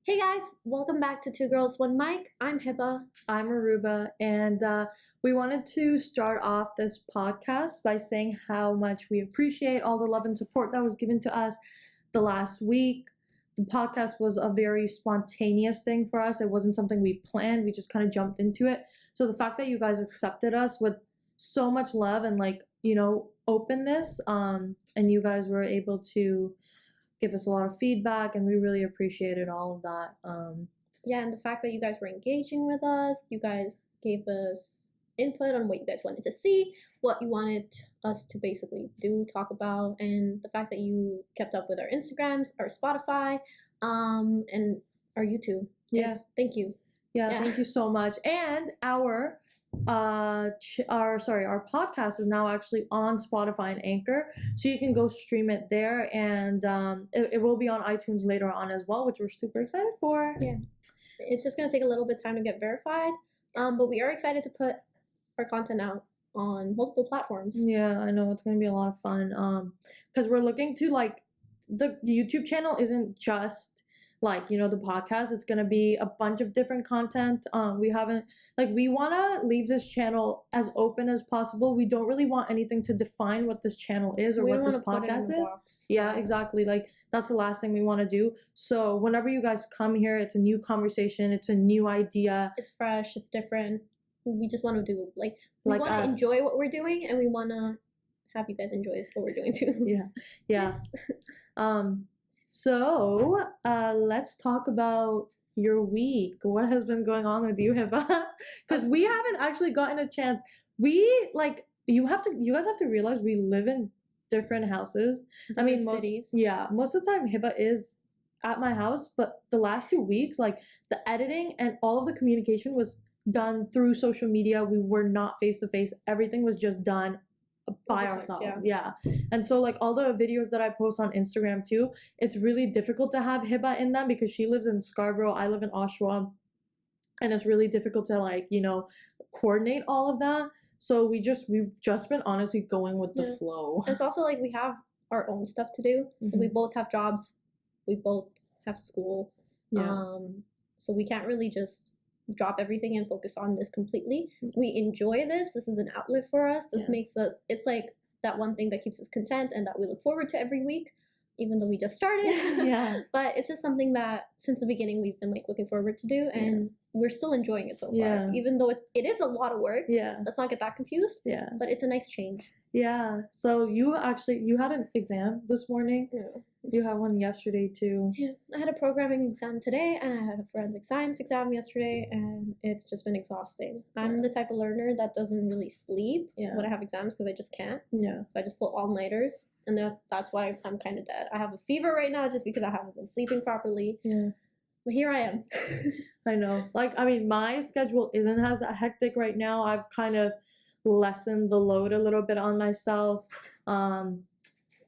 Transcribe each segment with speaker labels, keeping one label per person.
Speaker 1: Hey guys, welcome back to Two Girls, One Mic. I'm Hiba.
Speaker 2: I'm Arooba, and we wanted to start off this podcast by saying how much we appreciate all the love and support that was given to us the last week. The podcast was a very spontaneous thing for us. It wasn't something we planned. We just kind of jumped into it. So the fact that you guys accepted us with so much love and openness, and you guys were able to give us a lot of feedback, and we really appreciated all of that.
Speaker 1: Yeah, and the fact that you guys were engaging with us, you guys gave us input on what you guys wanted to see, what you wanted us to basically do, talk about, and the fact that you kept up with our Instagrams, our Spotify, and our YouTube.
Speaker 2: Yeah.
Speaker 1: Thank you.
Speaker 2: Yeah, thank you so much. And our podcast is now actually on Spotify and Anchor, so you can go stream it there, and it will be on iTunes later on as well, which we're super excited for.
Speaker 1: Yeah, it's just gonna take a little bit of time to get verified, but we are excited to put our content out on multiple platforms.
Speaker 2: Yeah, I know it's gonna be a lot of fun, because we're looking to the YouTube channel isn't just the podcast. It's gonna be a bunch of different content. We want to leave this channel as open as possible. We don't really want anything to define what this channel is or what this podcast is. Yeah, exactly. That's the last thing we want to do. So whenever you guys come here, it's a new conversation, it's a new idea,
Speaker 1: it's fresh, it's different. We just want to do we want to enjoy what we're doing, and we want to have you guys enjoy what we're doing too.
Speaker 2: Yeah. So let's talk about your week. What has been going on with you, Hiba? Because we haven't actually gotten a chance. You guys have to realize we live in different houses.
Speaker 1: Cities.
Speaker 2: Most of the time Hiba is at my house, but the last 2 weeks, the editing and all of the communication was done through social media. We were not face to face. Everything was just done by ourselves. Yeah. And so all the videos that I post on Instagram too, it's really difficult to have Hiba in them because she lives in Scarborough, I live in Oshawa, and it's really difficult to coordinate all of that. So we've just been honestly going with the flow.
Speaker 1: It's also we have our own stuff to do. Mm-hmm. We both have jobs, we both have school. So we can't really just drop everything and focus on this completely. We enjoy this. This is an outlet for us. This makes us, it's that one thing that keeps us content and that we look forward to every week, even though we just started. But it's just something that since the beginning we've been looking forward to do, and we're still enjoying it so far. Even though it is a lot of work. Let's not get that confused. But it's a nice change.
Speaker 2: So you had an exam this morning. You had one yesterday too.
Speaker 1: I had a programming exam today, and I had a forensic science exam yesterday, and it's just been exhausting. I'm the type of learner that doesn't really sleep when I have exams because I just can't. So I just pull all-nighters, and that's why I'm kind of dead. I have a fever right now just because I haven't been sleeping properly. But here I am.
Speaker 2: I know. My schedule isn't as hectic right now. I've kind of lessened the load a little bit on myself.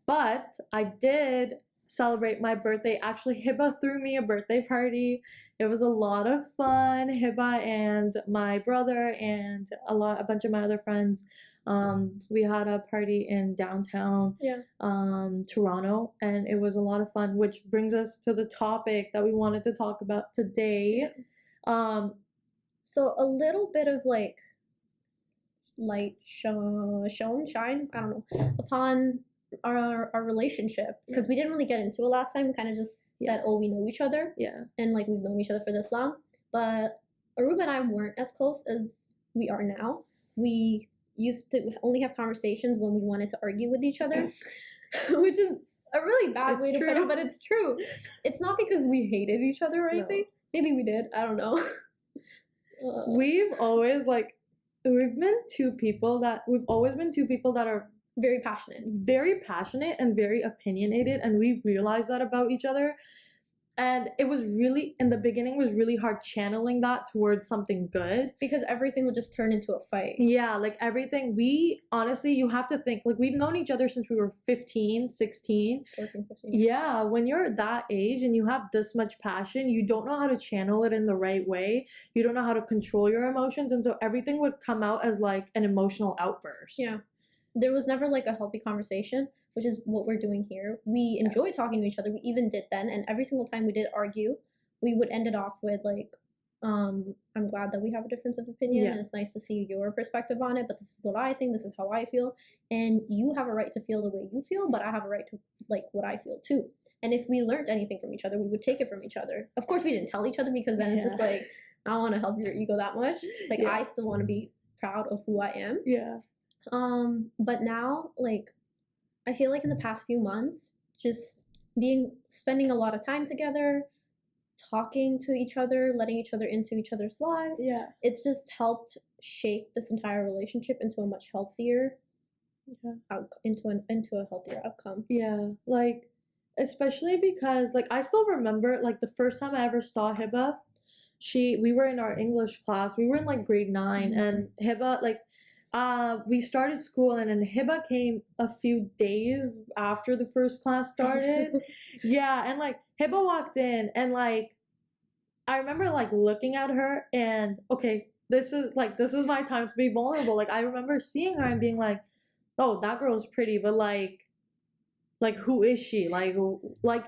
Speaker 2: But I did celebrate my birthday. Actually, Hiba threw me a birthday party. It was a lot of fun. Hiba and my brother and a bunch of my other friends. We had a party in downtown Toronto, and it was a lot of fun, which brings us to the topic that we wanted to talk about today.
Speaker 1: So a little bit of light shine, I don't know, upon our relationship, because we didn't really get into it last time. We kind of just said, we know each other, and we've known each other for this long. But Arooba and I weren't as close as we are now. We used to only have conversations when we wanted to argue with each other, which is a really bad way to put it, but it's true. It's not because we hated each other or anything. Maybe we did, I don't know.
Speaker 2: We've always been two people that are very passionate and very opinionated, and we realized that about each other. And it was really, in the beginning, was really hard channeling that towards something good, because
Speaker 1: everything would just turn into a fight.
Speaker 2: Everything. You have to think, we've known each other since we were 15, 16.
Speaker 1: 14, 15.
Speaker 2: When you're that age and you have this much passion, you don't know how to channel it in the right way. You don't know how to control your emotions, and so everything would come out as an emotional outburst.
Speaker 1: There was never a healthy conversation, which is what we're doing here. We enjoy talking to each other. We even did then, and every single time we did argue, we would end it off with like, I'm glad that we have a difference of opinion, and it's nice to see your perspective on it, but this is what I think, this is how I feel, and you have a right to feel the way you feel, but I have a right to like what I feel too. And if we learned anything from each other, we would take it from each other. Of course, we didn't tell each other, because then it's just like, I don't want to help your ego that much. Like, I still want to be proud of who I am.
Speaker 2: Yeah.
Speaker 1: But now, like, I feel like in the past few months, just spending a lot of time together, talking to each other, letting each other into each other's lives.
Speaker 2: Yeah.
Speaker 1: It's just helped shape this entire relationship into a much healthier into a healthier outcome.
Speaker 2: Yeah. Like, especially because like I still remember like the first time I ever saw Hiba, we were in our English class. We were in like grade 9, and Hiba like we started school, and then Hiba came a few days after the first class started. Yeah, and like Hiba walked in, and like I remember like looking at her, and okay, this is my time to be vulnerable. Like I remember seeing her and being like, oh, that girl's pretty, but like who is she? Like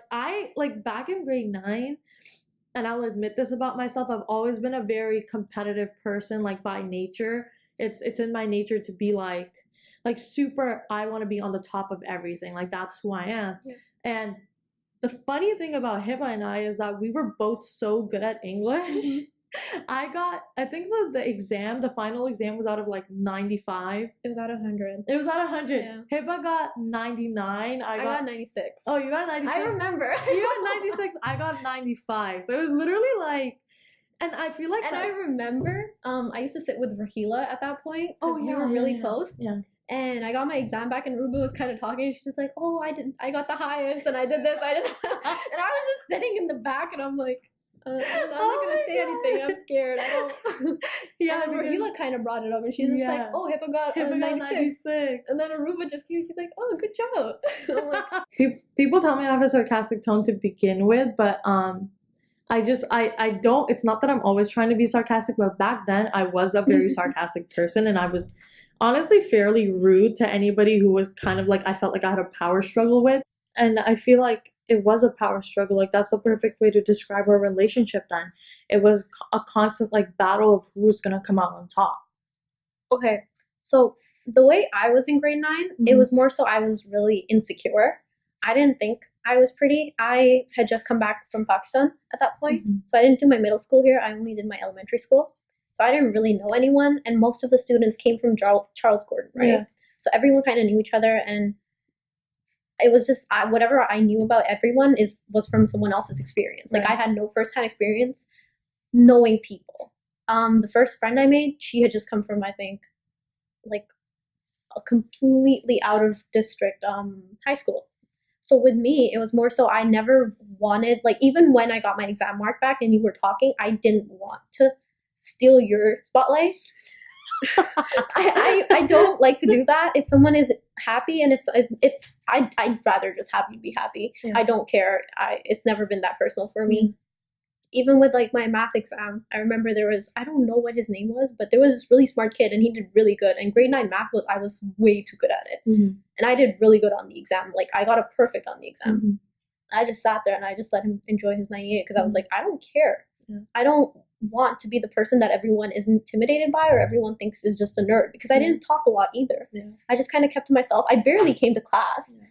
Speaker 2: I like back in grade 9, and I'll admit this about myself, I've always been a very competitive person, like by nature. It's in my nature to be like super, I want to be on the top of everything. Like that's who I am. Yeah. And the funny thing about Hiba and I is that we were both so good at English. I think the final exam was out of like 95.
Speaker 1: It was out of 100.
Speaker 2: It was out of 100.
Speaker 1: Yeah.
Speaker 2: Hiba got 99.
Speaker 1: I got 96.
Speaker 2: Oh, you got 96?
Speaker 1: I remember.
Speaker 2: You got 96. I got 95. So it was literally like, and I feel like
Speaker 1: I remember, I used to sit with Rahila at that point.
Speaker 2: Oh,
Speaker 1: we were really close.
Speaker 2: Yeah.
Speaker 1: And I got my exam back, and Arooba was kind of talking. She's just like, "Oh, I got the highest, and I did this, I did that." And I was just sitting in the back, and I'm like, I'm not gonna say anything. I'm scared. I don't. Yeah. And then Rahila kind of brought it up, and she's just like, "Oh, Hiba got 96. And then Arooba just came. She's like, "Oh, good job." I'm like,
Speaker 2: people tell me I have a sarcastic tone to begin with, but I don't. It's not that I'm always trying to be sarcastic, but back then I was a very sarcastic person, and I was honestly fairly rude to anybody who was kind of like I felt like I had a power struggle with. And I feel like it was a power struggle. Like that's the perfect way to describe our relationship then. It was a constant like battle of who's gonna come out on top.
Speaker 1: Okay, so the way I was in grade 9, it was more so I was really insecure. I didn't think I was pretty. I had just come back from Pakistan at that point, so I didn't do my middle school here. I only did my elementary school. So I didn't really know anyone, and most of the students came from Charles Gordon, right? Yeah. So everyone kind of knew each other, and it was just whatever I knew about everyone was from someone else's experience. Like I had no firsthand experience knowing people. The first friend I made, she had just come from, I think, like a completely out of district high school. So with me, it was more so I never wanted, like even when I got my exam mark back and you were talking, I didn't want to steal your spotlight. I don't like to do that. If someone is happy, and if I'd rather just have you be happy. Yeah. I don't care. It's never been that personal for me. Even with like my math exam, I remember there was, I don't know what his name was, but there was this really smart kid and he did really good. And grade 9 math I was way too good at it. And I did really good on the exam. Like I got a perfect on the exam. I just sat there and I just let him enjoy his 98 because I was like, I don't care. Yeah. I don't want to be the person that everyone is intimidated by or everyone thinks is just a nerd, because I didn't talk a lot either. Yeah. I just kind of kept to myself. I barely came to class. Yeah.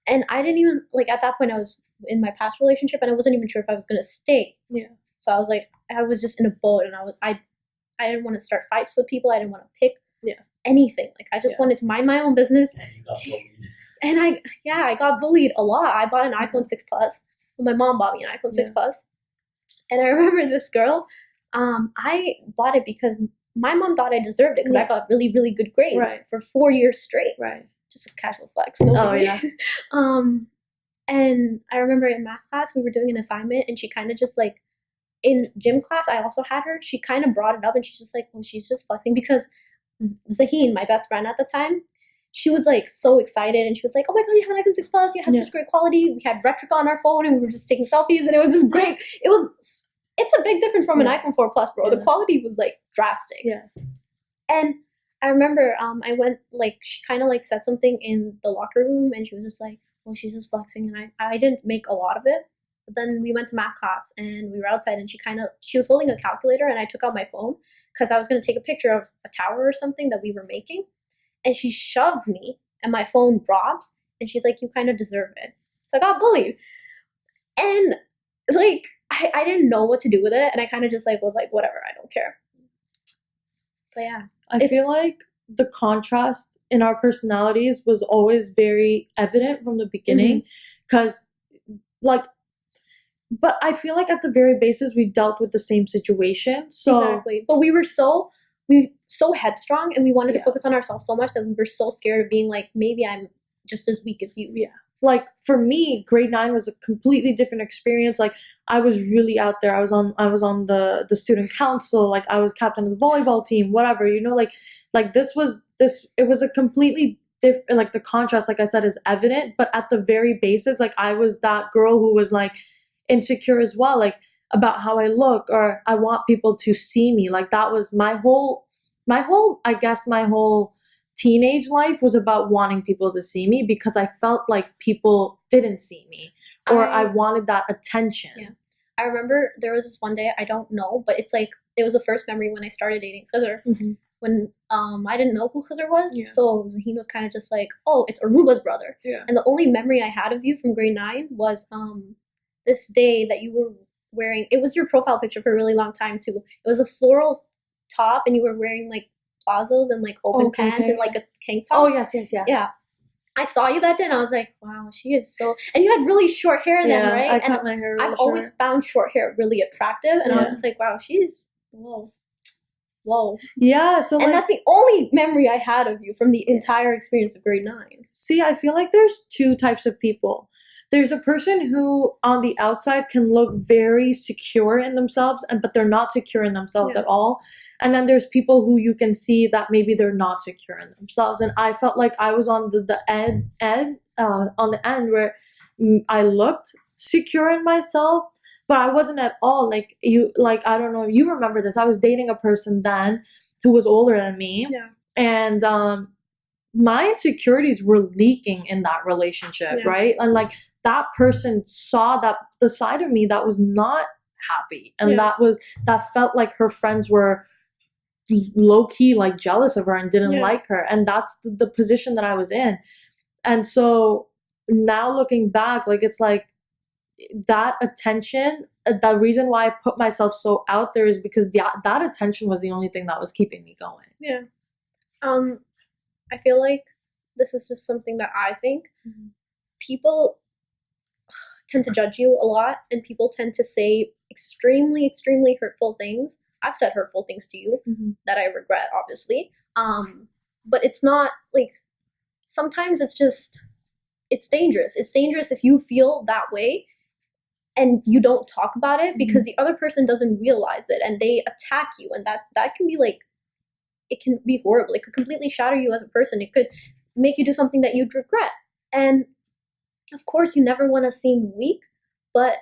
Speaker 1: And I didn't even, like at that point I was in my past relationship and I wasn't even sure if I was going to stay. Yeah. So I was like, I was just in a boat, and I didn't want to start fights with people. I didn't want to pick anything. Like I just wanted to mind my own business.
Speaker 3: And you got bullied.
Speaker 1: And I got bullied a lot. I bought an iPhone 6 Plus. Well, my mom bought me an iPhone 6 Plus. And I remember this girl, I bought it because my mom thought I deserved it because I got really, really good grades for 4 years straight. Right. Just a casual flex. And I remember in math class, we were doing an assignment, and she kind of just like, in gym class, I also had her. She kind of brought it up, and she's just like, well, she's just flexing because Zaheen, my best friend at the time, she was like so excited, and she was like, oh my god, you have an iPhone 6 Plus, you have such great quality. We had Retrica on our phone, and we were just taking selfies, and it was just great. It's a big difference from an iPhone 4 Plus, bro. The quality was like drastic. Yeah. And I remember I went, like, she kind of like said something in the locker room, and she was just like, well, she's just flexing, and I didn't make a lot of it. But then we went to math class and we were outside, and she was holding a calculator, and I took out my phone because I was going to take a picture of a tower or something that we were making, and she shoved me and my phone dropped, and she's like, you kind of deserve it. So I got bullied. And like I didn't know what to do with it, and I kind of just like was like, whatever, I don't care. But yeah.
Speaker 2: I feel like the contrast in our personalities was always very evident from the beginning, because like, but I feel like at the very basis we dealt with the same situation. So
Speaker 1: exactly. But we were so headstrong, and we wanted to focus on ourselves so much that we were so scared of being like, maybe I'm just as weak as you.
Speaker 2: Yeah. Like for me, grade 9 was a completely different experience. Like I was really out there. I was on the student council. Like I was captain of the volleyball team, whatever, like it was a completely different, like the contrast, like I said, is evident. But at the very basis, like I was that girl who was like insecure as well, like about how I look, or I want people to see me. Like that was my whole I guess my whole teenage life was about wanting people to see me, because I felt like people didn't see me, or I wanted that attention.
Speaker 1: Yeah. I remember there was this one day, I don't know, but it's like, it was the first memory when I started dating Khizr. When I didn't know who Khizr was, so Zaheen was kind of just like, oh, it's Arooba's brother. And the only memory I had of you from grade 9 was this day that you were wearing, it was your profile picture for a really long time too. It was a floral top, and you were wearing like plazos and like open pants and like a tank top.
Speaker 2: Oh yes,
Speaker 1: yeah. I saw you that day, and I was like, wow, she is so. And you had really short hair then, right?
Speaker 2: I cut my hair really
Speaker 1: I've always found short hair really attractive, and I was just like, wow, she's whoa. Yeah, so and that's the only memory I had of you from the entire experience of grade 9.
Speaker 2: See, I feel like there's two types of people. There's a person who on the outside can look very secure in themselves, but they're not secure in themselves at all. And then there's people who you can see that maybe they're not secure in themselves. And I felt like I was on the end where I looked secure in myself, but I wasn't at all. Like I don't know if you remember this. I was dating a person then who was older than me.
Speaker 1: Yeah.
Speaker 2: And my insecurities were leaking in that relationship, right? And like that person saw that the side of me that was not happy, and that felt like her friends were low-key like jealous of her and didn't like her, and that's the position that I was in. And so now looking back, like it's like that attention, the reason why I put myself so out there is because that attention was the only thing that was keeping me going.
Speaker 1: I feel like this is just something that I think. People tend to judge you a lot, and people tend to say extremely, extremely hurtful things. I've said hurtful things to you that I regret, obviously. But it's not like, sometimes it's dangerous. It's dangerous if you feel that way and you don't talk about it, because the other person doesn't realize it and they attack you. And that can be like, it can be horrible. It could completely shatter you as a person. It could make you do something that you'd regret. And of course, you never want to seem weak, but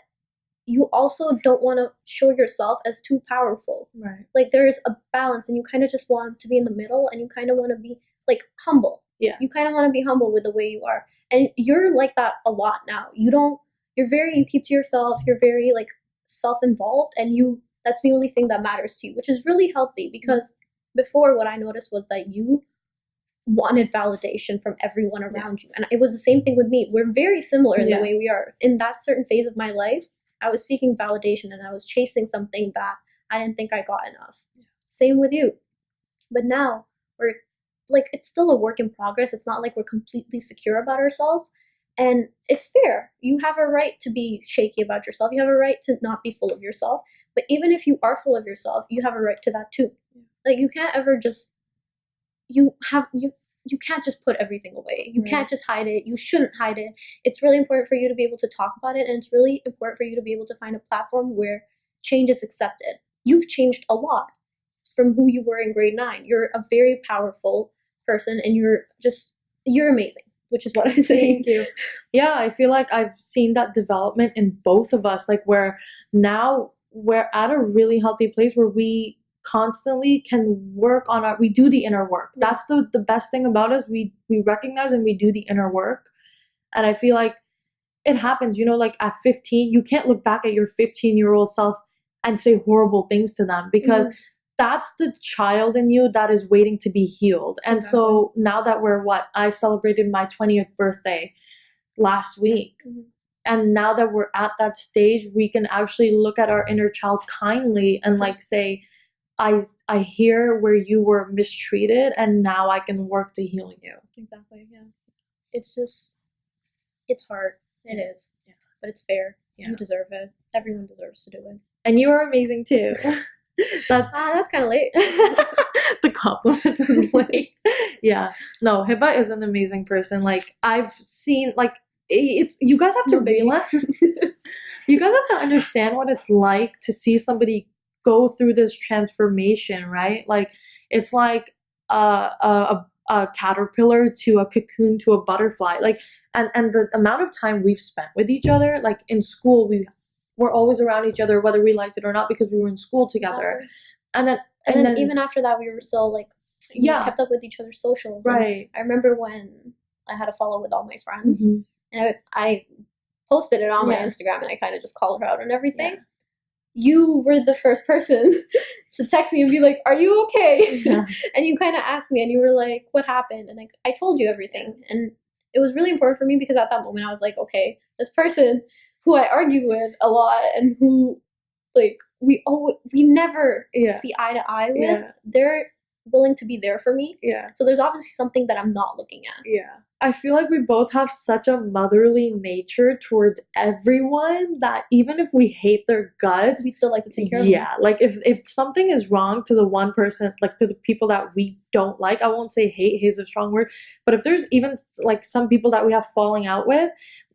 Speaker 1: you also don't want to show yourself as too powerful.
Speaker 2: Right.
Speaker 1: Like there's a balance, and you kind of just want to be in the middle, and you kind of want to be like humble.
Speaker 2: Yeah.
Speaker 1: You kind of want to be humble with the way you are. And you're like that a lot now. You keep to yourself. You're very like self-involved, and that's the only thing that matters to you, which is really healthy, because before, what I noticed was that you wanted validation from everyone around you. And it was the same thing with me. We're very similar in the way we are. In that certain phase of my life, I was seeking validation, and I was chasing something that I didn't think I got enough. Same with you. But now we're like, it's still a work in progress. It's not like we're completely secure about ourselves. And it's fair. You have a right to be shaky about yourself. You have a right to not be full of yourself. But even if you are full of yourself, you have a right to that too. Like you can't ever just you can't just put everything away. You can't just hide it. You shouldn't hide it. It's really important for you to be able to talk about it, and it's really important for you to be able to find a platform where change is accepted. You've changed a lot from who you were in grade 9. You're a very powerful person, and you're amazing, which is what I say.
Speaker 2: Thank you. Yeah, I feel like I've seen that development in both of us, like where now we're at a really healthy place where we constantly can work on we do the inner work. That's the best thing about us. We recognize and we do the inner work. And I feel like it happens, you know, like at 15, you can't look back at your 15-year-old self and say horrible things to them, because that's the child in you that is waiting to be healed. And so now that I celebrated my 20th birthday last week. And now that we're at that stage, we can actually look at our inner child kindly and like say, I hear where you were mistreated, and now I can work to heal you.
Speaker 1: Exactly, yeah. It's just, it's hard. It is. Yeah. But it's fair. Yeah. You deserve it. Everyone deserves to do it.
Speaker 2: And you are amazing too.
Speaker 1: That's kind of late.
Speaker 2: The compliment was late. Yeah. No, Hiba is an amazing person. Like, I've seen, like, it's, you guys have to realize, you guys have to understand what it's like to see somebody go through this transformation, right? Like, it's like a caterpillar to a cocoon to a butterfly. Like, and the amount of time we've spent with each other, like in school, we're always around each other, whether we liked it or not, because we were in school together. And then even after that, we were still like, we kept up with each other's socials. Right. And I remember when I had a follow with all my friends, and I posted it on my Instagram, and I kind of just called her out and everything. Yeah. You were the first person to text me and be like, "Are you okay?" Yeah. And you kind of asked me, and you were like, "What happened?" And I told you everything, and it was really important for me, because at that moment I was like, okay, this person who I argue with a lot and who, like, we never see eye to eye with, they're willing to be there for me. Yeah. So there's obviously something that I'm not looking at. Yeah. I feel like we both have such a motherly nature towards everyone that even if we hate their guts, we still like to take care of them. Yeah. Like, if something is wrong to the one person, like to the people that we don't like, I won't say hate is a strong word, but if there's even like some people that we have falling out with,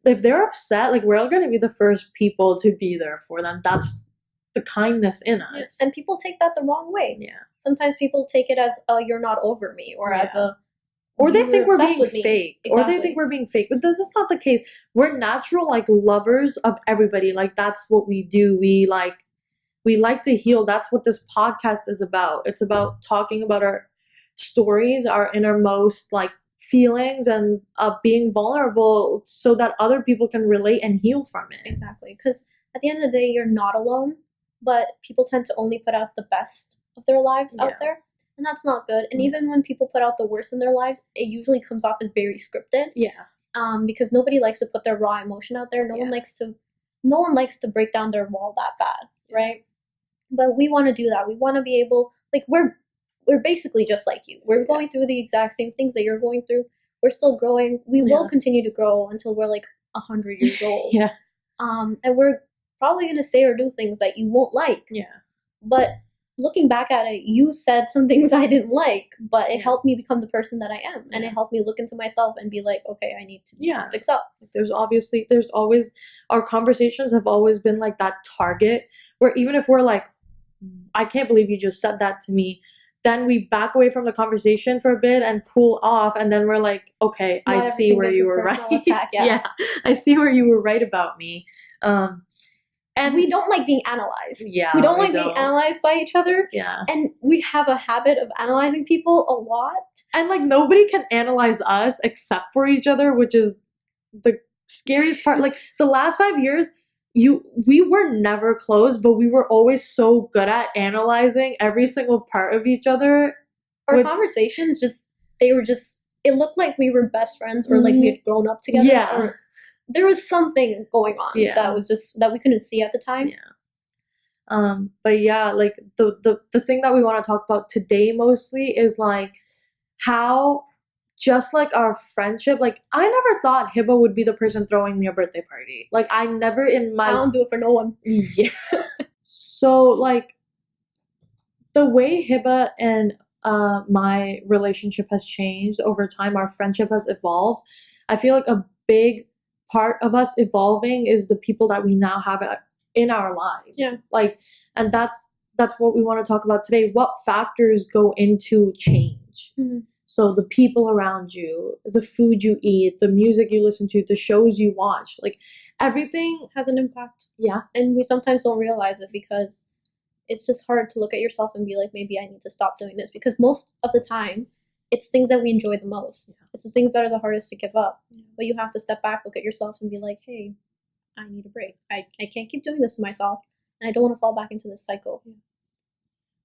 Speaker 2: if they're upset, like, we're all going to be the first people to be there for them. That's the kindness in us. Yeah. And people take that the wrong way. Yeah. Sometimes people take it as, oh, you're not over me, or as a, or they think we're being fake. Exactly. Or they think we're being fake. But this is not the case. We're natural, like, lovers of everybody. Like, that's what we do. We like to heal. That's what this podcast is about. It's about talking about our stories, our innermost, like, feelings, and being vulnerable so that other people can relate and heal from it. Exactly. Because at the end of the day, you're not alone, but people tend to only put out the best of their lives out there. And that's not good. And even when people put out the worst in their lives, it usually comes off as very scripted. Yeah. Because nobody likes to put their raw emotion out there. No one likes to break down their wall that bad, right? But we want to do that. We want to be able, like, we're basically just like you. We're going through the exact same things that you're going through. We're still growing. We will continue to grow until we're like 100 years old. Yeah. And we're probably going to say or do things that you won't like. Yeah. But looking back at it, you said some things I didn't like, but it helped me become the person that I am. And it helped me look into myself and be like, okay, I need to fix up. There's always, our conversations have always been like that target where even if we're like, I can't believe you just said that to me, then we back away from the conversation for a bit and cool off. And then we're like, okay, I see where you were right. Attack, yeah, I see where you were right about me. And we don't like being analyzed. Yeah. We don't like being analyzed by each other. Yeah. And we have a habit of analyzing people a lot. And like nobody can analyze us except for each other, which is the scariest part. Like the last 5 years, we were never close, but we were always so good at analyzing every single part of each other. Our conversations it looked like we were best friends, or like we had grown up together. Yeah. Or there was something going on that was just that we couldn't see at the time. Yeah. But yeah, like the thing that we want to talk about today mostly is like how, just like our friendship, like I never thought Hiba would be the person throwing me a birthday party. Like I never I don't do it for no one. Yeah. So like the way Hiba and my relationship has changed over time, our friendship has evolved. I feel like a big part of us evolving is the people that we now have in our lives. Yeah. Like, and that's what we want to talk about today. What factors go into change? Mm-hmm. So the people around you, the food you eat, the music you listen to, the shows you watch, like everything has an impact. Yeah. And we sometimes don't realize it because it's just hard to look at yourself and be like, maybe I need to stop doing this, because most of the time
Speaker 1: it's things that we enjoy the most. It's the things that are the hardest to give up. But you have to step back, look at yourself, and be like, hey, I need a break. I can't keep doing this to myself, and I don't want to fall back into this cycle.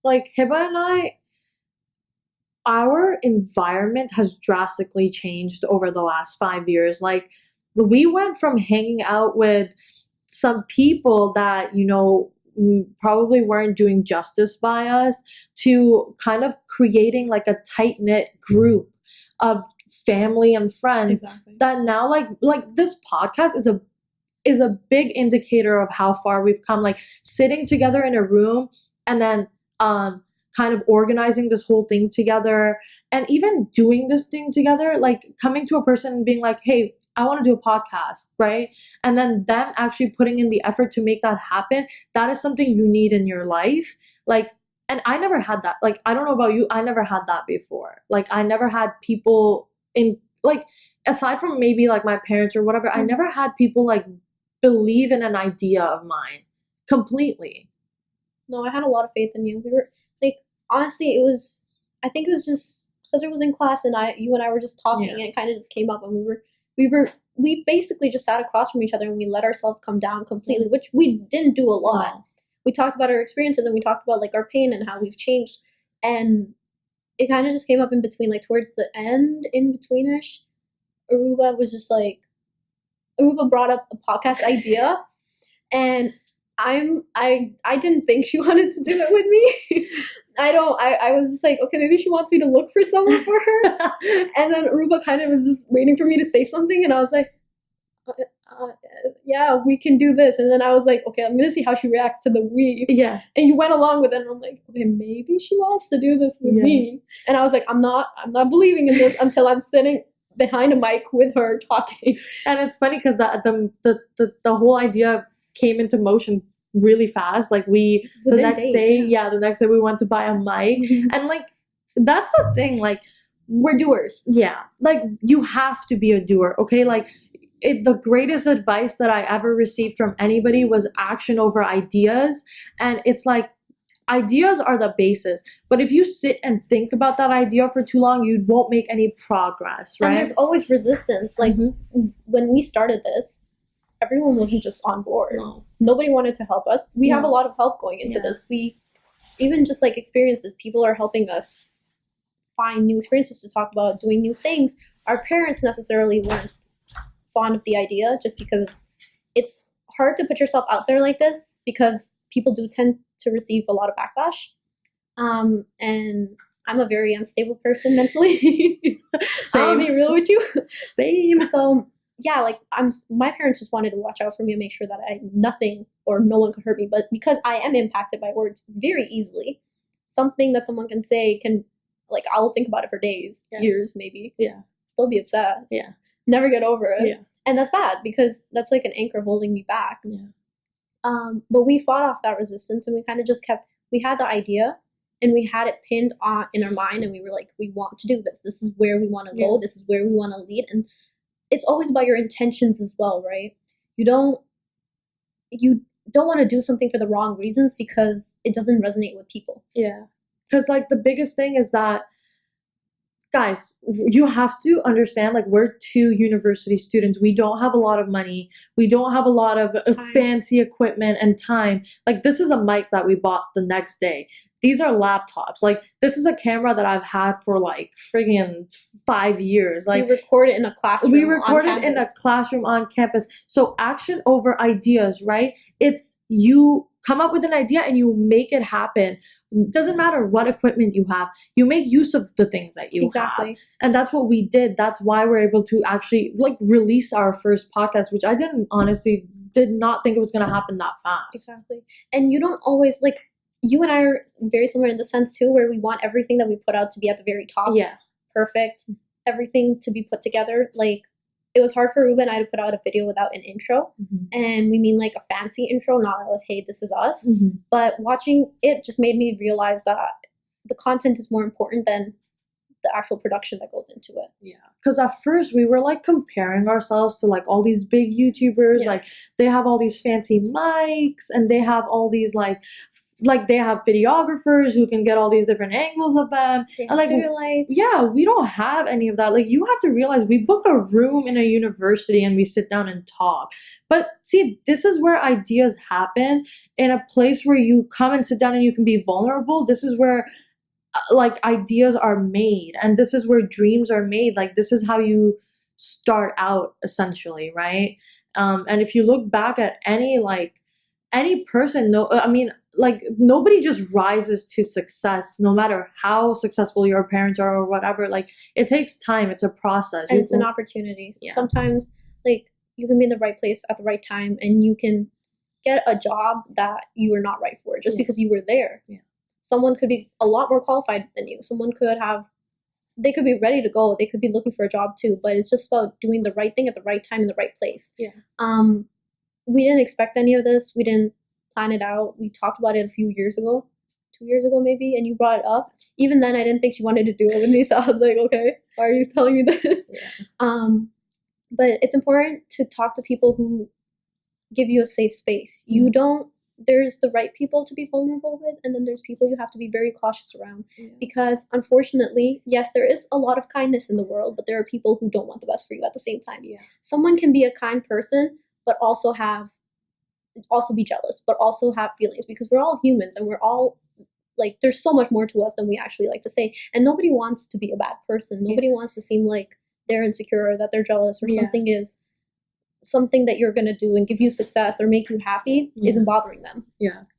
Speaker 2: Like, Hiba and I, our environment has drastically changed over the last 5 years. Like, we went from hanging out with some people that, you know, probably weren't doing justice by us to kind of creating like a tight-knit group of family and friends that now like this podcast is a big indicator of how far we've come. Like, sitting together in a room and then kind of organizing this whole thing together, and even doing this thing together, like coming to a person and being like, hey, I want to do a podcast, right? And then them actually putting in the effort to make that happen. That is something you need in your life. Like, and I never had that. Like, I don't know about you, I never had that before. Like, I never had people in, like, aside from maybe like my parents or whatever, I never had people like believe in an idea of mine completely.
Speaker 1: No, I had a lot of faith in you. We were like, honestly, I think it was just because it was in class and you and I were just talking, and it kind of just came up, and we basically just sat across from each other and we let ourselves come down completely, which we didn't do a lot. Wow. We talked about our experiences, and we talked about like our pain and how we've changed, and it kind of just came up in between, like towards the end, in betweenish. Arooba brought up a podcast idea, and I didn't think she wanted to do it with me. I was just like, okay, maybe she wants me to look for someone for her. And then Arooba kind of was just waiting for me to say something, and I was like, yeah, we can do this. And then I was like, okay, I'm gonna see how she reacts to the we. Yeah. And you went along with it, and I'm like, okay, maybe she wants to do this with me. And I was like, I'm not believing in this until I'm sitting behind a mic with her talking.
Speaker 2: And it's funny because the whole idea came into motion really fast. Like, the next day we went to buy a mic. And like, that's the thing, like,
Speaker 1: we're doers.
Speaker 2: Yeah, like, you have to be a doer, okay? Like, the greatest advice that I ever received from anybody was action over ideas. And it's like, ideas are the basis, but if you sit and think about that idea for too long, you won't make any progress, right?
Speaker 1: And there's always resistance. Like, when we started this, everyone wasn't just on board. No. Nobody wanted to help us. We have a lot of help going into this. We even just like experiences, people are helping us find new experiences to talk about, doing new things. Our parents necessarily weren't fond of the idea, just because it's hard to put yourself out there like this, because people do tend to receive a lot of backlash. And I'm a very unstable person mentally. I'll be real with you.
Speaker 2: Same.
Speaker 1: So yeah, like, my parents just wanted to watch out for me and make sure that nothing or no one could hurt me. But because I am impacted by words very easily, something that someone can say can, like, I'll think about it for days, years maybe. Yeah. Still be upset. Yeah. Never get over it. Yeah. And that's bad, because that's like an anchor holding me back. Yeah. But we fought off that resistance, and we kind of just we had the idea, and we had it pinned on in our mind, and we were like, we want to do this. This is where we want to go. This is where we want to lead. And it's always about your intentions as well, right? You don't want to do something for the wrong reasons because it doesn't resonate with people.
Speaker 2: Yeah. Because, like, the biggest thing is that, guys, you have to understand, like, we're 2 university students. We don't have a lot of money. We don't have a lot of fancy equipment and time. Like, this is a mic that we bought the next day. These are laptops. Like, this is a camera that I've had for like friggin' 5 years. Like,
Speaker 1: we record it in a classroom.
Speaker 2: We recorded in a classroom on campus. So action over ideas, right? It's you come up with an idea and you make it happen. Doesn't matter what equipment you have. You make use of the things that you have. And that's what we did. That's why we're able to actually like release our first podcast, which I did not think it was going to happen that fast.
Speaker 1: Exactly. And you don't always, like, you and I are very similar in the sense too, where we want everything that we put out to be at the very top. Yeah. Perfect. Everything to be put together. Like, it was hard for Arooba and I to put out a video without an intro. And we mean like a fancy intro, not like, hey, this is us. But watching it just made me realize that the content is more important than the actual production that goes into it.
Speaker 2: Yeah. Because at first we were like comparing ourselves to like all these big YouTubers. Like, they have all these fancy mics and they have all these like like they have videographers who can get all these different angles of them.
Speaker 1: They have
Speaker 2: And like,
Speaker 1: studio lights.
Speaker 2: yeah, we don't have any of that. Like, you have to realize we book a room in a university and we sit down and talk. But see, this is where ideas happen, in a place where you come and sit down and you can be vulnerable. This is where like ideas are made, and this is where dreams are made. Like, this is how you start out, essentially, right? And if you look back at any person, no, I mean, like, nobody just rises to success, no matter how successful your parents are or whatever. Like, it takes time. It's a process.
Speaker 1: And it's an opportunity.
Speaker 2: Yeah.
Speaker 1: Sometimes, like, you can be in the right place at the right time, and you can get a job that you were not right for just because you were there.
Speaker 2: Yeah.
Speaker 1: Someone could be a lot more qualified than you. Someone could have, they could be ready to go. They could be looking for a job too, but it's just about doing the right thing at the right time in the right place.
Speaker 2: Yeah.
Speaker 1: We didn't expect any of this. We didn't plan it out. We talked about it a few years ago, 2 years ago maybe, and you brought it up. Even then, I didn't think she wanted to do it with me, so I was like, okay, why are you telling me this?
Speaker 2: Yeah.
Speaker 1: But it's important to talk to people who give you a safe space. You don't, there's the right people to be vulnerable with, and then there's people you have to be very cautious around. Because unfortunately, yes, there is a lot of kindness in the world, but there are people who don't want the best for you at the same time. Someone can be a kind person, but also be jealous, but also have feelings, because we're all humans, and we're all, like, there's so much more to us than we actually like to say. And nobody wants to be a bad person. Nobody wants to seem like they're insecure or that they're jealous, or something that you're going to do and give you success or make you happy isn't bothering them.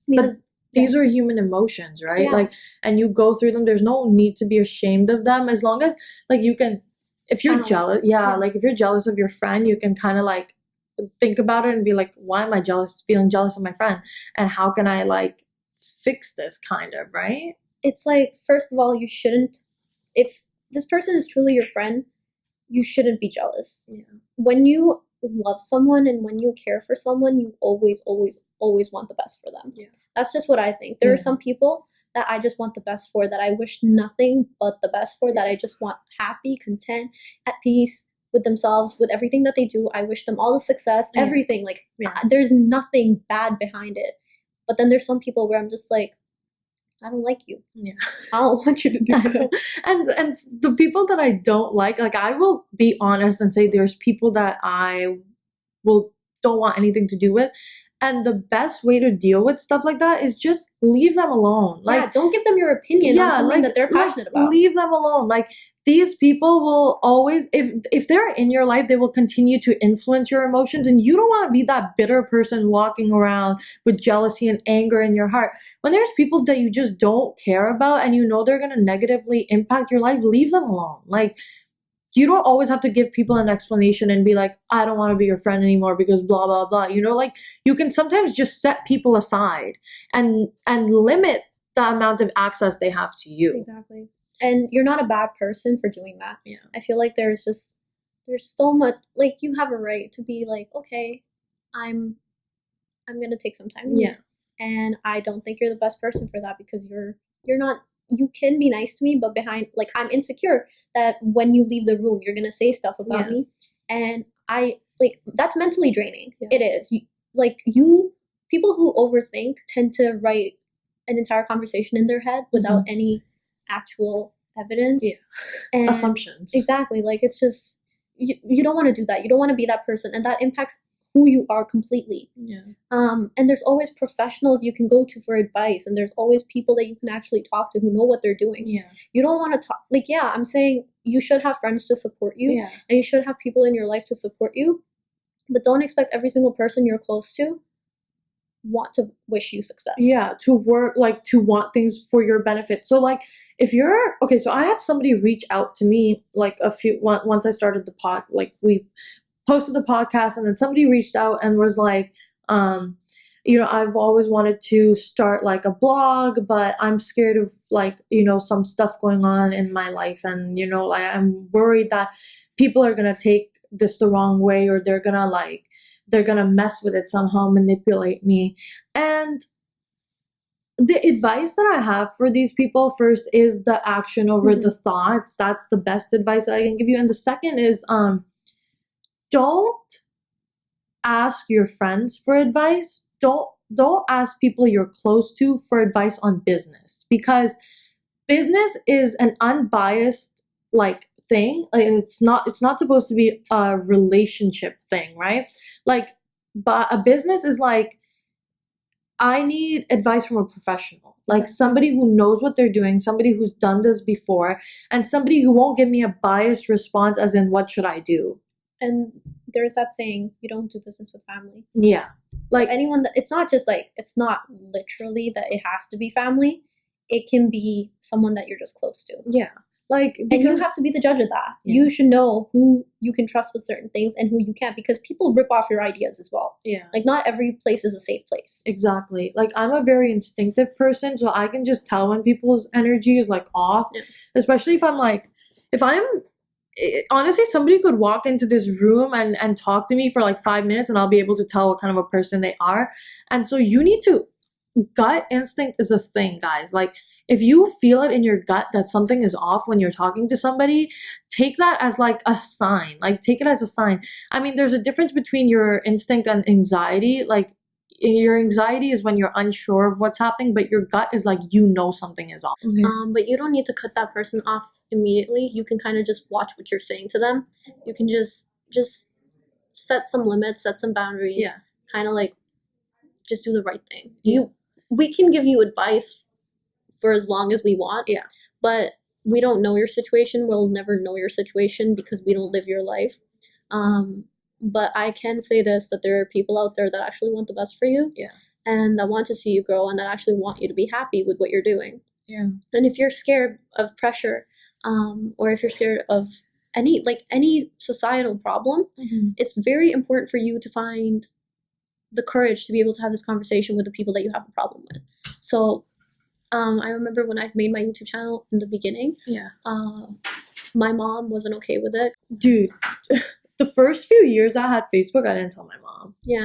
Speaker 1: Because
Speaker 2: these are human emotions, right? Like, and you go through them. There's no need to be ashamed of them, as long as, like, you can, if you're jealous, like, if you're jealous of your friend, you can kind of, like, think about it and be like, why am I feeling jealous of my friend, and how can I, like, fix this, kind of, right?
Speaker 1: It's like, first of all, you shouldn't, if this person is truly your friend, you shouldn't be jealous. When you love someone and when you care for someone, you always want the best for them. That's just what I think. There are some people that I just want the best for, that I wish nothing but the best for, that I just want happy, content, at peace with themselves, with everything that they do. I wish them all the success, everything. Like, there's nothing bad behind it. But then there's some people where I'm just like, I don't like you. I don't want you to do good.
Speaker 2: And the people that I don't like, I will be honest and say there's people that I don't want anything to do with. And the best way to deal with stuff like that is just leave them alone. Like,
Speaker 1: don't give them your opinion on something that they're passionate about.
Speaker 2: Leave them alone. Like, these people will always, if they're in your life, they will continue to influence your emotions, and you don't want to be that bitter person walking around with jealousy and anger in your heart. When there's people that you just don't care about and you know they're going to negatively impact your life, leave them alone. Like, you don't always have to give people an explanation and be like, I don't want to be your friend anymore because blah, blah, blah. You know, like, you can sometimes just set people aside and limit the amount of access they have to you.
Speaker 1: Exactly. And you're not a bad person for doing that. I feel like there's so much, like, you have a right to be like, okay, I'm gonna take some time. And I don't think you're the best person for that, because you're not, you can be nice to me, but behind, like, I'm insecure that when you leave the room, you're gonna say stuff about me. And I, like, that's mentally draining. It is. People who overthink tend to write an entire conversation in their head without any actual evidence and
Speaker 2: assumptions.
Speaker 1: Exactly. Like, it's just, you don't want to do that. You don't want to be that person, and that impacts who you are completely. And there's always professionals you can go to for advice, and there's always people that you can actually talk to who know what they're doing. You don't want to talk, like, I'm saying you should have friends to support you, and you should have people in your life to support you, but don't expect every single person you're close to want to wish you success.
Speaker 2: To work, like, to want things for your benefit. So, like, if you're okay, so I had somebody reach out to me, like, once I started the pod, like, we posted the podcast, and then somebody reached out and was like, you know, I've always wanted to start, like, a blog, but I'm scared of, like, you know, some stuff going on in my life, and, you know, like, I'm worried that people are gonna take this the wrong way, or they're gonna mess with it somehow, manipulate me. And the advice that I have for these people, first, is the action over the thoughts. That's the best advice that I can give you. And the second is, don't ask your friends for advice. Don't don't ask people you're close to for advice on business, because business is an unbiased like thing. Like, it's not supposed to be a relationship thing, right? Like, but a business is like, I need advice from a professional, like somebody who knows what they're doing, somebody who's done this before, and somebody who won't give me a biased response as in what should I do.
Speaker 1: And there's that saying, you don't do business with family.
Speaker 2: Yeah. Like,
Speaker 1: so anyone that, it's not just like, it's not literally that it has to be family. It can be someone that you're just close to.
Speaker 2: Yeah. Like,
Speaker 1: and
Speaker 2: because
Speaker 1: you have to be the judge of that.
Speaker 2: Yeah.
Speaker 1: You should know who you can trust with certain things and who you can't, because people rip off your ideas as well.
Speaker 2: Yeah.
Speaker 1: Like, not every place is a safe place.
Speaker 2: Exactly. Like, I'm a very instinctive person, so I can just tell when people's energy is like off.
Speaker 1: Yeah.
Speaker 2: Especially if I'm honestly, somebody could walk into this room and talk to me for like 5 minutes and I'll be able to tell what kind of a person they are. And so you need to, gut instinct is a thing, guys. Like, if you feel it in your gut that something is off when you're talking to somebody, take that as like a sign. Like, take it as a sign. I mean, there's a difference between your instinct and anxiety. Like, your anxiety is when you're unsure of what's happening, but your gut is like, you know something is off. Okay.
Speaker 1: But you don't need to cut that person off immediately. You can kind of just watch what you're saying to them. You can just set some limits, set some boundaries.
Speaker 2: Yeah.
Speaker 1: Kind of like just do the right thing.
Speaker 2: Yeah.
Speaker 1: We can give you advice for as long as we want.
Speaker 2: Yeah.
Speaker 1: But we don't know your situation. We'll never know your situation because we don't live your life. But I can say this, that there are people out there that actually want the best for you.
Speaker 2: Yeah.
Speaker 1: And that want to see you grow and that actually want you to be happy with what you're doing.
Speaker 2: Yeah.
Speaker 1: And if you're scared of pressure, or if you're scared of any societal problem, it's very important for you to find the courage to be able to have this conversation with the people that you have a problem with. So I remember when I made my YouTube channel in the beginning, my mom wasn't okay with it.
Speaker 2: Dude, the first few years I had Facebook, I didn't tell my mom.
Speaker 1: Yeah.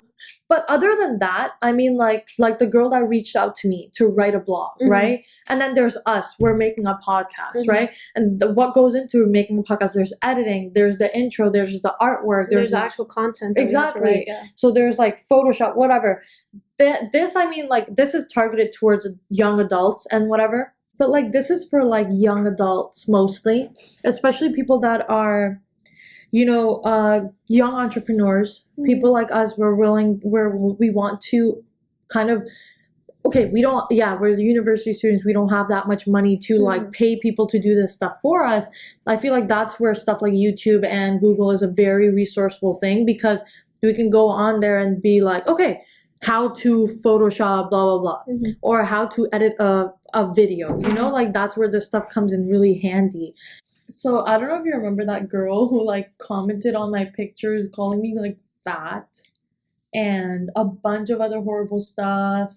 Speaker 2: But other than that, I mean, like the girl that reached out to me to write a blog, right? And then there's us, we're making a podcast, right? And what goes into making a podcast, there's editing, there's the intro, there's the artwork,
Speaker 1: there's the actual content.
Speaker 2: Exactly.
Speaker 1: Yeah.
Speaker 2: So there's like Photoshop, whatever. This, I mean, like, this is targeted towards young adults and whatever. But like, this is for like young adults mostly, especially people that are, you know, young entrepreneurs, people like us, where we want to kind of, okay, we're the university students, we don't have that much money to like pay people to do this stuff for us. I feel like that's where stuff like YouTube and Google is a very resourceful thing, because we can go on there and be like, okay, how to Photoshop, blah, blah, blah, or how to edit a video, you know, like that's where this stuff comes in really handy. So I don't know if you remember that girl who like commented on my pictures calling me like fat and a bunch of other horrible stuff.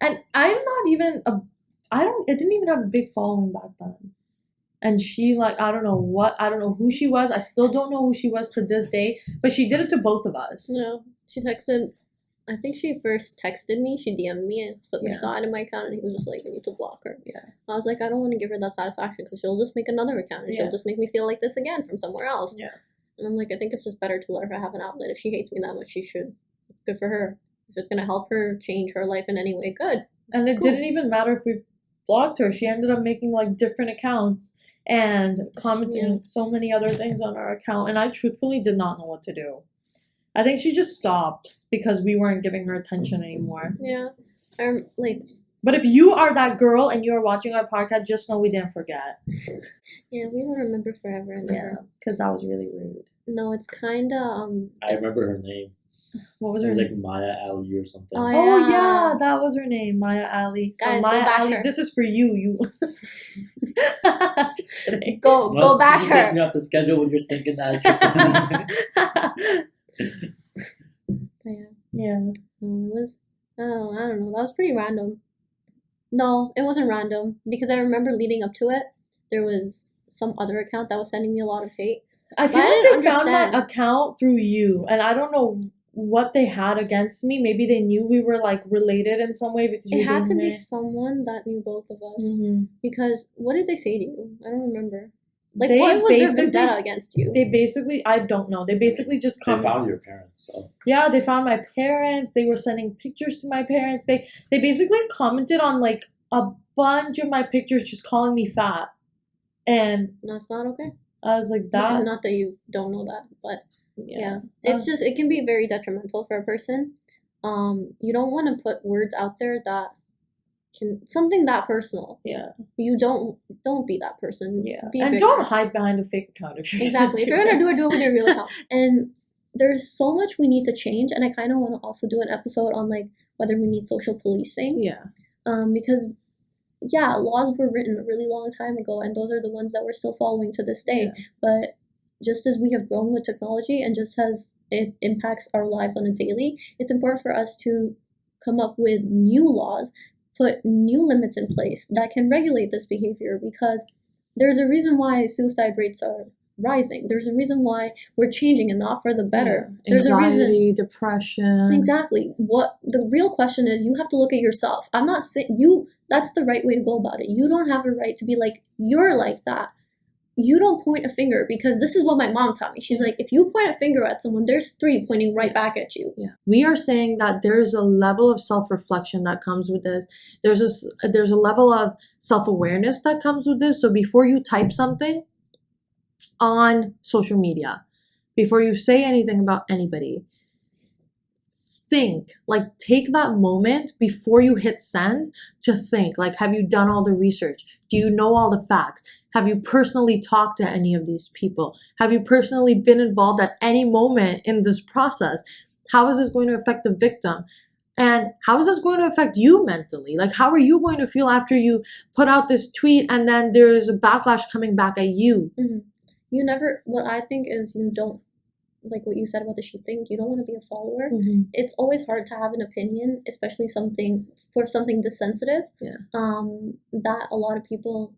Speaker 2: And I'm not even it didn't even have a big following back then. And she like, I don't know who she was. I still don't know who she was to this day, but she did it to both of us.
Speaker 1: No, she texted, I think she first texted me, she DM'd me and put her side in my account, and he was just like, you need to block her.
Speaker 2: Yeah.
Speaker 1: I was like, I don't want to give her that satisfaction because she'll just make another account and she'll just make me feel like this again from somewhere else.
Speaker 2: Yeah.
Speaker 1: And I'm like, I think it's just better to let her have an outlet. If she hates me that much, she should. It's good for her. If it's going to help her change her life in any way, good.
Speaker 2: And it didn't even matter if we blocked her. She ended up making like different accounts and commenting so many other things on our account. And I truthfully did not know what to do. I think she just stopped because we weren't giving her attention anymore.
Speaker 1: Yeah.
Speaker 2: But if you are that girl and you're watching our podcast, just know we didn't forget.
Speaker 1: Yeah, we will remember forever and ever.
Speaker 2: Yeah, because that was really rude.
Speaker 1: No, it's kind of...
Speaker 3: I remember her name.
Speaker 2: What was her name?
Speaker 3: It was like Maya Ali or something.
Speaker 2: Oh yeah, that was her name, Maya Ali. So
Speaker 1: guys,
Speaker 2: Maya Ali, this is for you. Just kidding.
Speaker 1: Go back her.
Speaker 3: Take me off the schedule when you're thinking that.
Speaker 1: Yeah. It was, I don't know. That was pretty random. No, it wasn't random because I remember leading up to it, there was some other account that was sending me a lot of hate.
Speaker 2: I feel like they found my account through you, and I don't know what they had against me. Maybe they knew we were like related in some way because
Speaker 1: it had to be someone that knew both of us. Because what did they say to you? I don't remember. Like,
Speaker 2: They
Speaker 1: what was their
Speaker 2: basically-
Speaker 1: vendetta against you?
Speaker 2: They basically, I don't know. They basically just
Speaker 3: They
Speaker 2: come.
Speaker 3: found your parents. So.
Speaker 2: Yeah, they found my parents. They were sending pictures to my parents. They basically commented on like a bunch of my pictures, just calling me fat. And
Speaker 1: That's not okay.
Speaker 2: I was like, that.
Speaker 1: Not that you don't know that, but yeah.
Speaker 2: Uh,
Speaker 1: It's just, it can be very detrimental for a person. You don't want to put words out there that can, something that personal.
Speaker 2: Yeah.
Speaker 1: You don't be that person.
Speaker 2: Yeah.
Speaker 1: Be
Speaker 2: And
Speaker 1: bigger.
Speaker 2: don't hide behind a fake account if you're
Speaker 1: Exactly. If you're gonna do it with your real account. And there's so much we need to change, and I kind of want to also do an episode on like whether we need social policing.
Speaker 2: Yeah.
Speaker 1: Because yeah, laws were written a really long time ago, and those are the ones that we're still following to this day.
Speaker 2: Yeah.
Speaker 1: But just as we have grown with technology, and just as it impacts our lives on a daily, it's important for us to come up with new laws, put new limits in place that can regulate this behavior, because there's a reason why suicide rates are rising. There's a reason why we're changing, and not for the better.
Speaker 2: Yeah.
Speaker 1: There's a reason.
Speaker 2: Anxiety, depression.
Speaker 1: Exactly. What the real question is, you have to look at yourself. I'm not saying you, that's the right way to go about it. You don't have a right to be like, you're like that. You don't point a finger, because this is what my mom taught me. She's like, if you point a finger at someone, there's three pointing right back at you.
Speaker 2: Yeah. We are saying that there's a level of self-reflection that comes with this. There's a level of self-awareness that comes with this. So before you type something on social media, before you say anything about anybody, think, like, take that moment before you hit send to think, like, have you done all the research? Do you know all the facts? Have you personally talked to any of these people? Have you personally been involved at any moment in this process? How is this going to affect the victim? And how is this going to affect you mentally? Like, how are you going to feel after you put out this tweet and then there's a backlash coming back at you?
Speaker 1: Mm-hmm. You never, what I think is, you don't, like what you said about the sheep thing, you don't want to be a follower.
Speaker 2: Mm-hmm.
Speaker 1: It's always hard to have an opinion, especially something dissensitive,
Speaker 2: Yeah.
Speaker 1: that a lot of people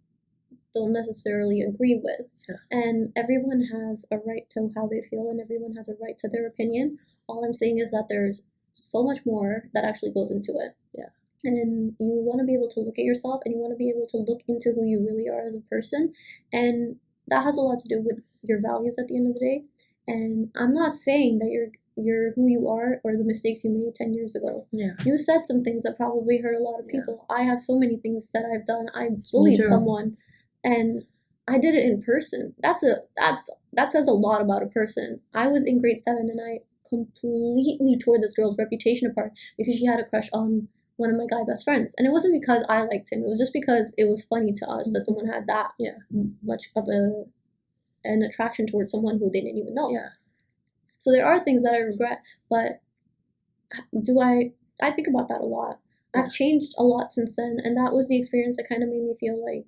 Speaker 1: don't necessarily agree with.
Speaker 2: Yeah.
Speaker 1: And everyone has a right to how they feel, and everyone has a right to their opinion. All I'm saying is that there's so much more that actually goes into it.
Speaker 2: Yeah.
Speaker 1: And you want to be able to look at yourself, and you want to be able to look into who you really are as a person. And that has a lot to do with your values at the end of the day. And I'm not saying that you're who you are or the mistakes you made 10 years ago.
Speaker 2: Yeah.
Speaker 1: You said some things that probably hurt a lot of people. Yeah. I have so many things that I've done. I
Speaker 2: Me
Speaker 1: bullied
Speaker 2: too.
Speaker 1: someone, and I did it in person. That says a lot about a person. I was in grade 7, and I completely tore this girl's reputation apart because she had a crush on one of my guy best friends. And it wasn't because I liked him. It was just because it was funny to us that someone had that much of an attraction towards someone who they didn't even know.
Speaker 2: Yeah.
Speaker 1: So there are things that I regret, but I think about that a lot. I've changed a lot since then, and that was the experience that kind of made me feel like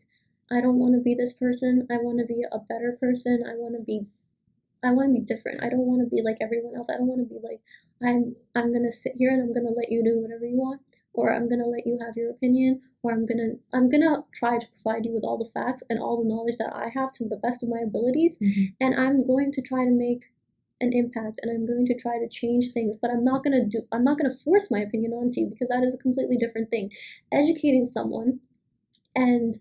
Speaker 1: I don't want to be this person. I want to be a better person. I want to be different. I don't want to be like everyone else. I don't want to be like, I'm gonna sit here and I'm gonna let you do whatever you want, or I'm gonna let you have your opinion, or I'm gonna try to provide you with all the facts and all the knowledge that I have to the best of my abilities, and I'm going to try to make an impact, and I'm going to try to change things, but I'm not gonna force my opinion onto you, because that is a completely different thing. Educating someone and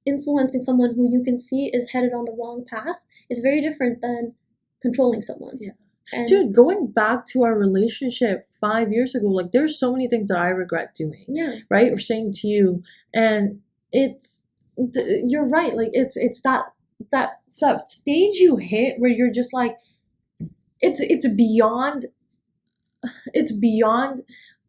Speaker 1: influencing someone who you can see is headed on the wrong path is very different than controlling someone.
Speaker 2: Yeah.
Speaker 1: And
Speaker 2: Dude, going back to our relationship 5 years ago, like, there's so many things that I regret doing.
Speaker 1: Yeah.
Speaker 2: Right? Or saying to you, and you're right. Like, it's that stage you hit where you're just like, it's beyond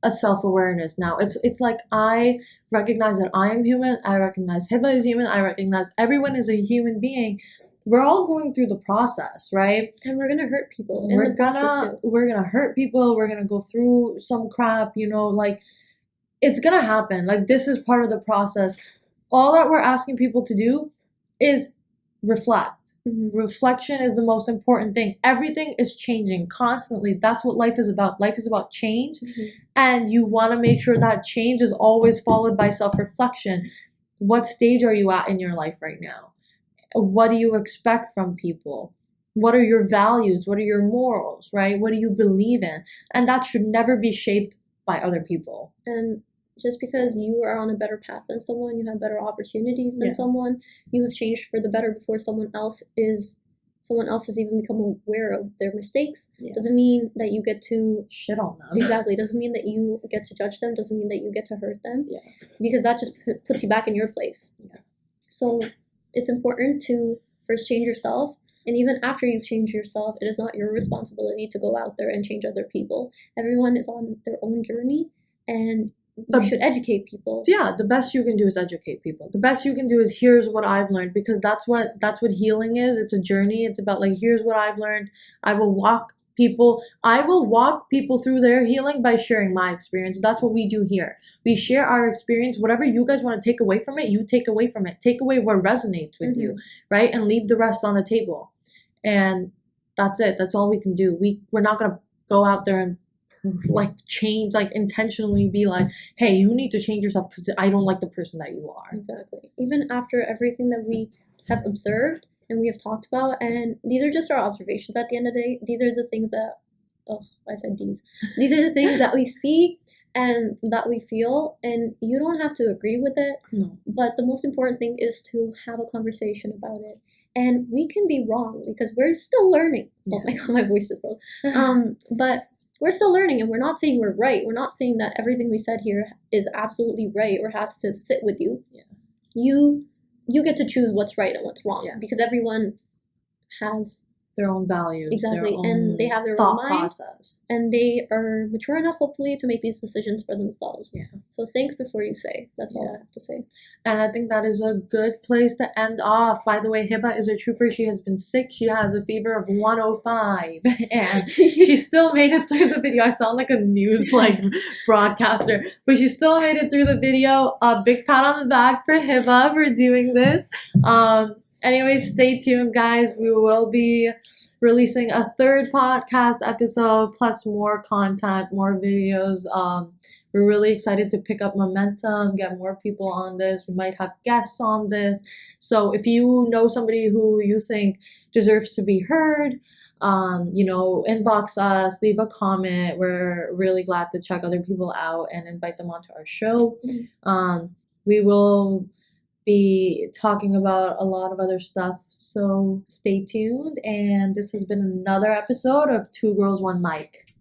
Speaker 2: a self-awareness now. It's like, I recognize that I am human. I recognize Hiba is human. I recognize everyone is a human being. We're all going through the process, right?
Speaker 1: And we're gonna hurt people.
Speaker 2: We're gonna hurt people. We're gonna go through some crap, like, it's gonna happen. Like, this is part of the process. All that we're asking people to do is reflect.
Speaker 1: Mm-hmm.
Speaker 2: Reflection is the most important thing. Everything is changing constantly. That's what life is about. Life is about change.
Speaker 1: Mm-hmm.
Speaker 2: And you want to make sure that change is always followed by self-reflection. What stage are you at in your life right now? What do you expect from people? What are your values? What are your morals, right? What do you believe in? And that should never be shaped by other people.
Speaker 1: And just because you are on a better path than someone, you have better opportunities than someone, you have changed for the better before someone else has even become aware of their mistakes, doesn't mean that you get to
Speaker 2: shit on them.
Speaker 1: Exactly. Doesn't mean that you get to judge them, doesn't mean that you get to hurt them, because that just puts you back in your place. So it's important to first change yourself, and even after you've changed yourself, it is not your responsibility to go out there and change other people. Everyone is on their own journey, and you should educate people.
Speaker 2: Yeah, the best you can do is educate people. The best you can do is, here's what I've learned, because that's what healing is. It's a journey. It's about like, here's what I've learned. I will walk people through their healing by sharing my experience. That's what we do here. We share our experience. Whatever you guys want to take away from it, you take away from it. Take away what resonates with you, right? And leave the rest on the table. And that's it. That's all we can do. We're not gonna go out there and like change, like intentionally be like, hey, you need to change yourself because I don't like the person that you are.
Speaker 1: Exactly. Even after everything that we have observed and we have talked about, and these are just our observations at the end of the day, these are the things that these are the things that we see and that we feel, and you don't have to agree with it.
Speaker 2: No.
Speaker 1: But the most important thing is to have a conversation about it. And we can be wrong because we're still learning. Oh my god, my voice is broke. But we're still learning, and we're not saying we're right. We're not saying that everything we said here is absolutely right or has to sit with you. You get to choose what's right and what's wrong, because everyone has
Speaker 2: their own values.
Speaker 1: Exactly, and they have their own mind process. And they are mature enough, hopefully, to make these decisions for themselves. So think before you say. That's all I have to say.
Speaker 2: And I think that is a good place to end off. By the way, Hiba is a trooper. She has been sick. She has a fever of 105. And she still made it through the video. I sound like a news broadcaster. But she still made it through the video. A big pat on the back for Hiba for doing this. Anyways, stay tuned, guys. We will be releasing a third podcast episode, plus more content, more videos. We're really excited to pick up momentum, get more people on this. We might have guests on this. So if you know somebody who you think deserves to be heard, inbox us, leave a comment. We're really glad to check other people out and invite them onto our show. We will be talking about a lot of other stuff, so stay tuned. And this has been another episode of Two Girls, One Mic.